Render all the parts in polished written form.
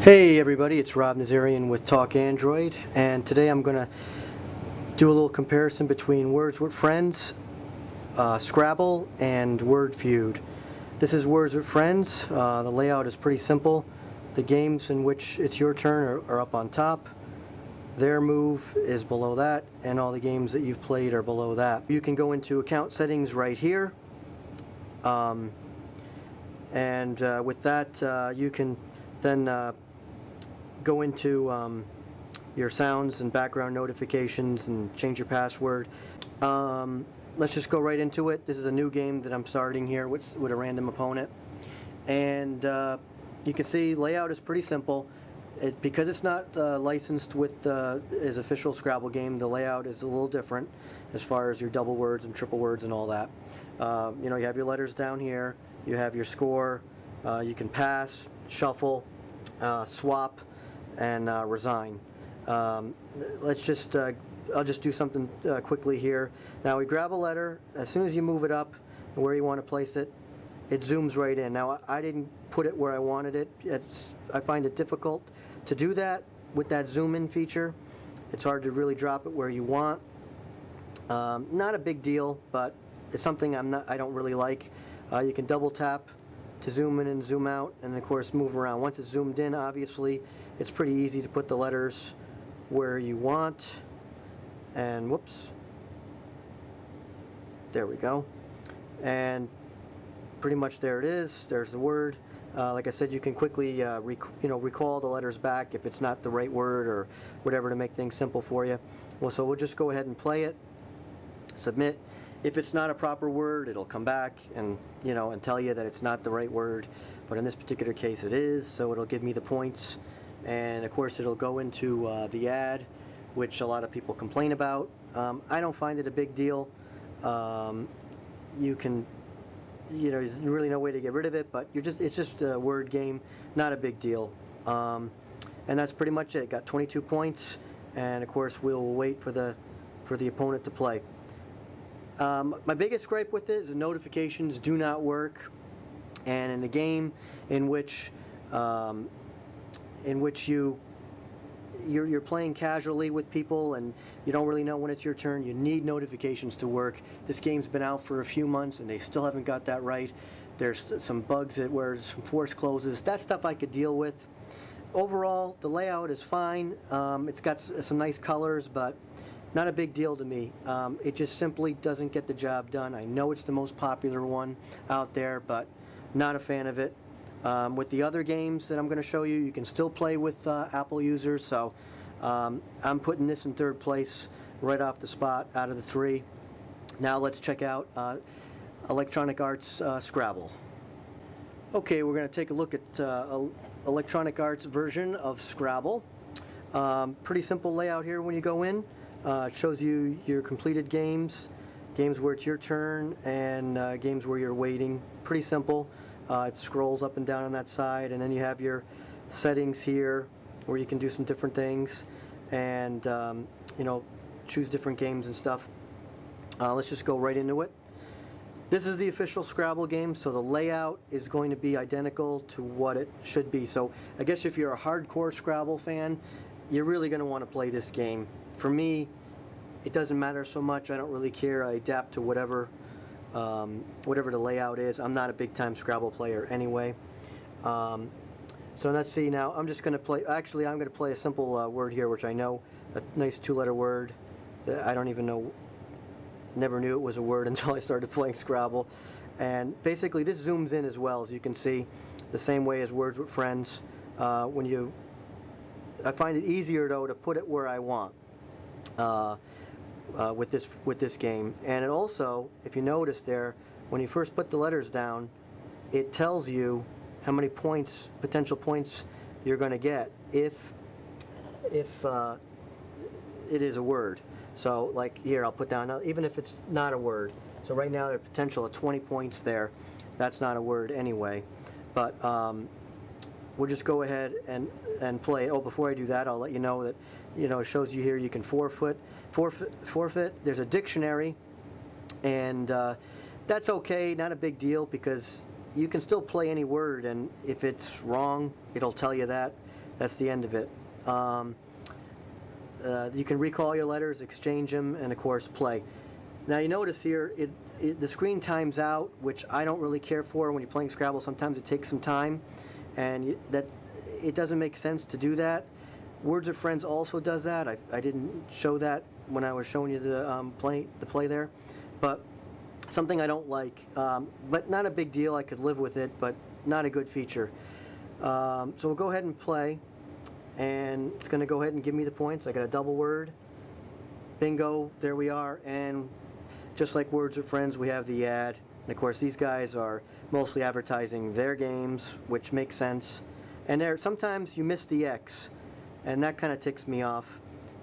Hey everybody, it's Rob Nazarian with Talk Android, and today I'm going to do a little comparison between Words with Friends, Scrabble, and Wordfeud. This is Words with Friends. The layout is pretty simple. The games in which it's your turn are up on top. Their move is below that, and all the games that you've played are below that. You can go into account settings right here, with that you can then go into your sounds and background notifications and change your password. Let's just go right into it. This is a new game that I'm starting here with a random opponent, and you can see layout is pretty simple. Because it's not licensed with as official Scrabble game, the layout is a little different as far as your double words and triple words and all that. You have your letters down here, you have your score, you can pass, shuffle, swap, and resign. Let's just I'll just do something quickly here. Now we grab a letter. As soon as you move it up and where you want to place it, it zooms right in. Now I didn't put it where I wanted it. I find it difficult to do that with that zoom in feature. It's hard to really drop it where you want. Not a big deal, but it's something I don't really like. You can double tap to zoom in and zoom out, and of course move around. Once it's zoomed in, obviously it's pretty easy to put the letters where you want. And whoops, there we go. And pretty much there it is. There's the word. Like I said, you can quickly recall the letters back if it's not the right word or whatever, to make things simple for you. Well, so we'll just go ahead and play it, submit. If it's not a proper word, it'll come back and and tell you that it's not the right word, but in this particular case it is, so it'll give me the points. And of course it'll go into the ad, which a lot of people complain about. I don't find it a big deal. You can, there's really no way to get rid of it, but it's just a word game, not a big deal. And that's pretty much it. Got 22 points, and of course we'll wait for the opponent to play. My biggest gripe with it is the notifications do not work, and in a game in which you're playing casually with people and you don't really know when it's your turn, you need notifications to work. This game's been out for a few months and they still haven't got that right. There's some bugs where some force closes. That stuff I could deal with. Overall, the layout is fine. It's got some nice colors, but not a big deal to me. It just simply doesn't get the job done. I know it's the most popular one out there, but not a fan of it. With the other games that I'm going to show you, you can still play with Apple users, so I'm putting this in third place right off the spot out of the three. Now let's check out Electronic Arts Scrabble. Okay, we're going to take a look at Electronic Arts version of Scrabble. Pretty simple layout here when you go in. It shows you your completed games, games where it's your turn, and games where you're waiting. Pretty simple. It scrolls up and down on that side, and then you have your settings here where you can do some different things and choose different games and stuff. Let's just go right into it. This is the official Scrabble game, so the layout is going to be identical to what it should be. So I guess if you're a hardcore Scrabble fan, you're really going to want to play this game. For me, it doesn't matter so much. I don't really care. I adapt to whatever the layout is. I'm not a big-time Scrabble player anyway. So let's see now. I'm just going to play. Actually, I'm going to play a simple word here, which I know, a nice two-letter word that I don't even know. Never knew it was a word until I started playing Scrabble. And basically, this zooms in as well, as you can see, the same way as Words with Friends. I find it easier though to put it where I want. With this game. And it also, if you notice there, when you first put the letters down, it tells you how many points, potential points, you're going to get if it is a word. So like here, I'll put down, even if it's not a word. So right now there's a potential of 20 points there. That's not a word anyway. But we'll just go ahead and play. Oh, before I do that, I'll let you know that it shows you here you can forfeit. There's a dictionary, and that's okay, not a big deal, because you can still play any word, and if it's wrong, it'll tell you that. That's the end of it. You can recall your letters, exchange them, and of course play. Now you notice here, the screen times out, which I don't really care for when you're playing Scrabble. Sometimes it takes some time, and it doesn't make sense to do that. Words of Friends also does that. I didn't show that when I was showing you the play there, but something I don't like, but not a big deal. I could live with it, but not a good feature. So we'll go ahead and play, and it's going to go ahead and give me the points. I got a double word. Bingo, there we are, and just like Words of Friends, we have the ad. And of course, these guys are mostly advertising their games, which makes sense. And sometimes you miss the X, and that kind of ticks me off.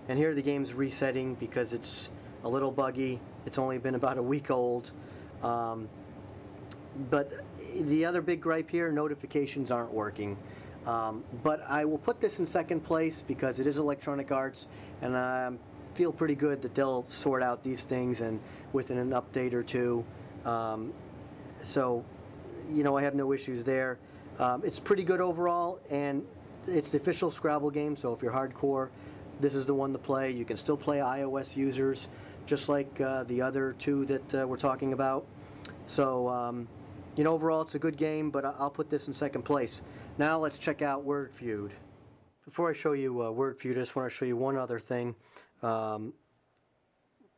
And here the game's resetting because it's a little buggy. It's only been about a week old. But the other big gripe here, notifications aren't working. But I will put this in second place because it is Electronic Arts, and I feel pretty good that they'll sort out these things and within an update or two. So, I have no issues there. It's pretty good overall, and it's the official Scrabble game, so if you're hardcore, this is the one to play. You can still play iOS users, just like the other two that we're talking about. So, overall it's a good game, but I'll put this in second place. Now let's check out Wordfeud. Before I show you Wordfeud, I just want to show you one other thing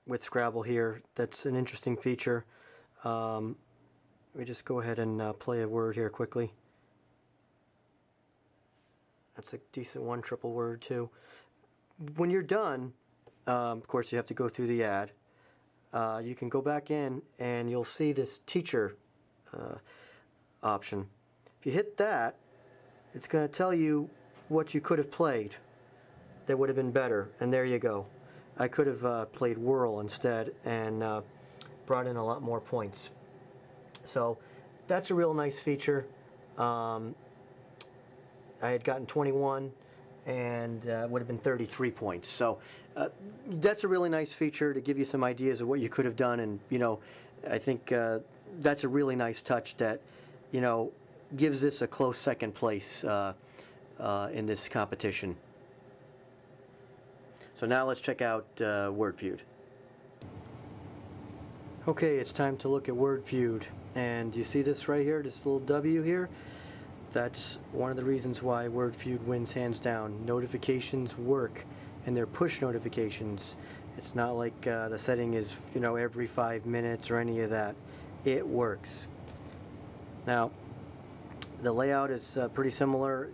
with Scrabble here that's an interesting feature. Let me just go ahead and play a word here quickly. That's a decent one, triple word too. When you're done, of course you have to go through the ad. You can go back in and you'll see this teacher option. If you hit that, it's going to tell you what you could have played that would have been better, and there you go. I could have played Whirl instead and brought in a lot more points. So that's a real nice feature. I had gotten 21 and would have been 33 points. So that's a really nice feature to give you some ideas of what you could have done, and I think that's a really nice touch that gives this a close second place in this competition. So now let's check out Wordfeud. Okay, it's time to look at Wordfeud, and you see this right here, this little W here? That's one of the reasons why Wordfeud wins hands down. Notifications work, and they're push notifications. It's not like the setting is every 5 minutes or any of that. It works. Now, the layout is pretty similar.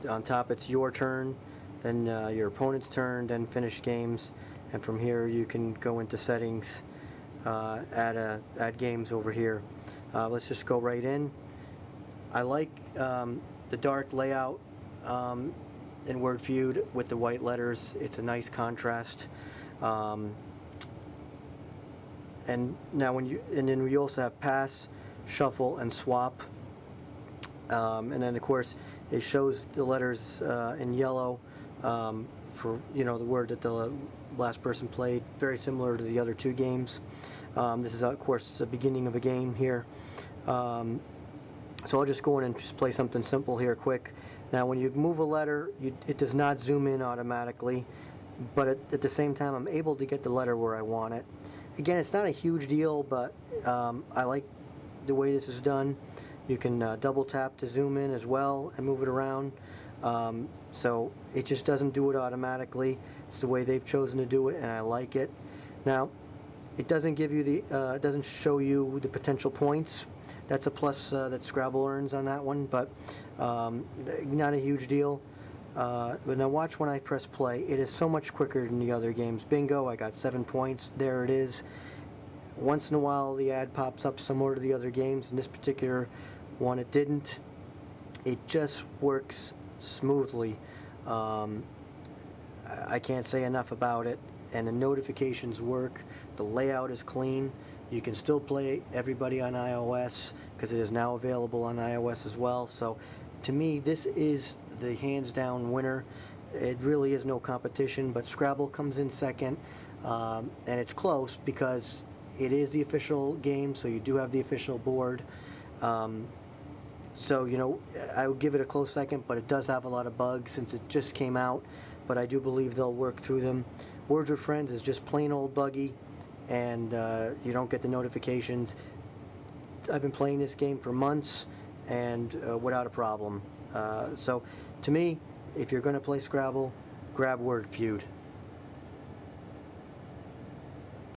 On top it's your turn, then your opponent's turn, then finish games, and from here you can go into settings, add games over here. Let's just go right in. I like the dark layout in Wordfeud with the white letters. It's a nice contrast. And now then we also have pass, shuffle, and swap. And then of course it shows the letters in yellow for the word that the last person played. Very similar to the other two games. This is of course the beginning of a game here. So I'll just go in and just play something simple here quick. Now when you move a letter, it does not zoom in automatically, but at the same time I'm able to get the letter where I want it. Again, it's not a huge deal, but I like the way this is done. You can double tap to zoom in as well and move it around. So it just doesn't do it automatically. It's the way they've chosen to do it, and I like it. Now, it doesn't give you it doesn't show you the potential points. That's a plus that Scrabble earns on that one, but not a huge deal. But now watch when I press play. It is so much quicker than the other games. Bingo, I got 7 points. There it is. Once in a while the ad pops up similar to the other games. In this particular one it didn't. It just works smoothly. I can't say enough about it. And the notifications work. The layout is clean. You can still play everybody on iOS because it is now available on iOS as well. So to me, this is the hands down winner. It really is no competition, but Scrabble comes in second, and it's close because it is the official game, so you do have the official board. So, you know, I would give it a close second, but it does have a lot of bugs since it just came out, but I do believe they'll work through them. Words with Friends is just plain old buggy, and you don't get the notifications. I've been playing this game for months, and without a problem. So, to me, if you're going to play Scrabble, grab Wordfeud.